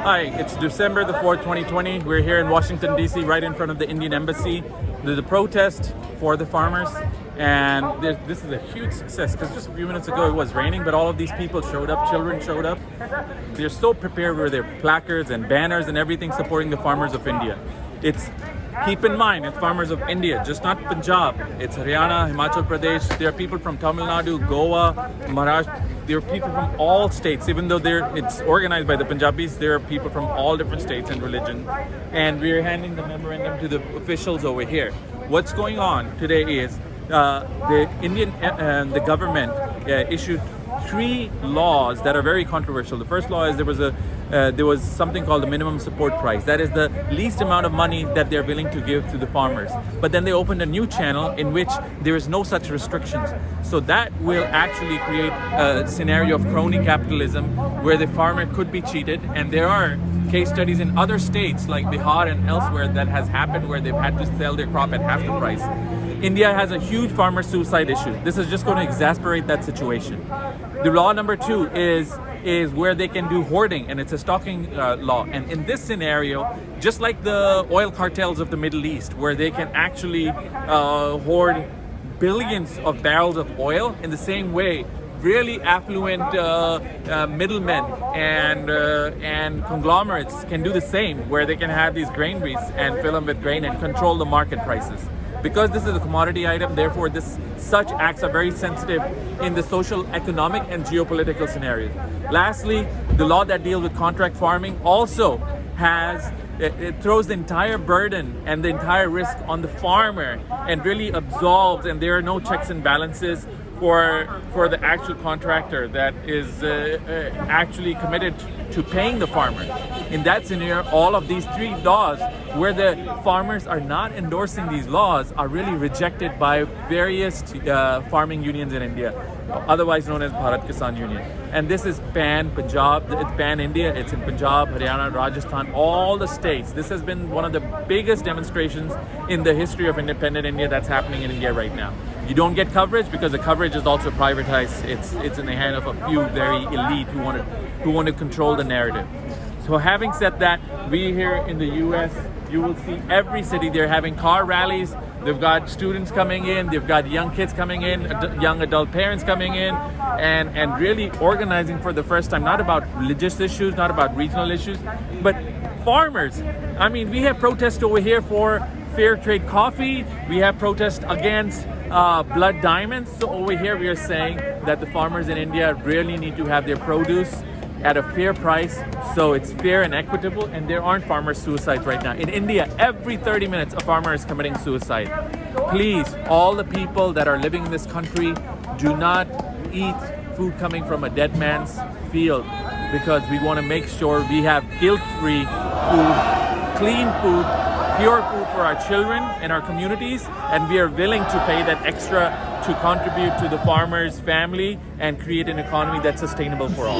Hi, it's December the 4th, 2020. We're here in Washington, D.C, right in front of the Indian Embassy. There's a protest for the farmers, and this is a huge success because just a few minutes ago it was raining, but all of these people showed up, children showed up. They're so prepared with their placards and banners and everything supporting the farmers of India. Keep in mind, it's farmers of India, just not Punjab. It's Haryana, Himachal Pradesh. There are people from Tamil Nadu, Goa, Maharashtra. There are people from all states, even though it's organized by the Punjabis. There are people from all different states and religions. And we're handing the memorandum to the officials over here. What's going on today is the government issued 3 laws that are very controversial. The first law is there was something called the minimum support price. That is the least amount of money that they're willing to give to the farmers. But then they opened a new channel in which there is no such restrictions. So that will actually create a scenario of crony capitalism where the farmer could be cheated. And there are case studies in other states like Bihar and elsewhere that has happened where they've had to sell their crop at half the price. India has a huge farmer suicide issue. This is just going to exacerbate that situation. The law number 2 is where they can do hoarding, and it's a stocking law. And in this scenario, just like the oil cartels of the Middle East, where they can actually hoard billions of barrels of oil, in the same way, really affluent middlemen and conglomerates can do the same, where they can have these granaries and fill them with grain and control the market prices. Because this is a commodity item, therefore such acts are very sensitive in the social, economic, and geopolitical scenarios. Lastly, the law that deals with contract farming also it throws the entire burden and the entire risk on the farmer and really absolves, and there are no checks and balances for the actual contractor that is actually committed to paying the farmer. In that scenario, all of these 3 laws, where the farmers are not endorsing these laws, are really rejected by various farming unions in India, otherwise known as Bharat Kisan Union. And this is pan-Punjab, it's pan-India, it's in Punjab, Haryana, Rajasthan, all the states. This has been one of the biggest demonstrations in the history of independent India that's happening in India right now. You don't get coverage because the coverage is also privatized. It's in the hand of a few very elite who want to control the narrative. So having said that, we here in the US, you will see every city they're having car rallies. They've got students coming in, they've got young kids coming in, young adult parents coming in, and really organizing for the first time, not about religious issues, not about regional issues, but farmers. I mean, we have protests over here for fair trade coffee. We have protests against blood diamonds. So over here we are saying that the farmers in India really need to have their produce at a fair price, so it's fair and equitable, and there aren't farmer suicides right now. In India, every 30 minutes a farmer is committing suicide. Please, all the people that are living in this country, do not eat food coming from a dead man's field, because we want to make sure we have guilt-free food, clean food, pure food for our children and our communities, and we are willing to pay that extra to contribute to the farmer's family and create an economy that's sustainable for all.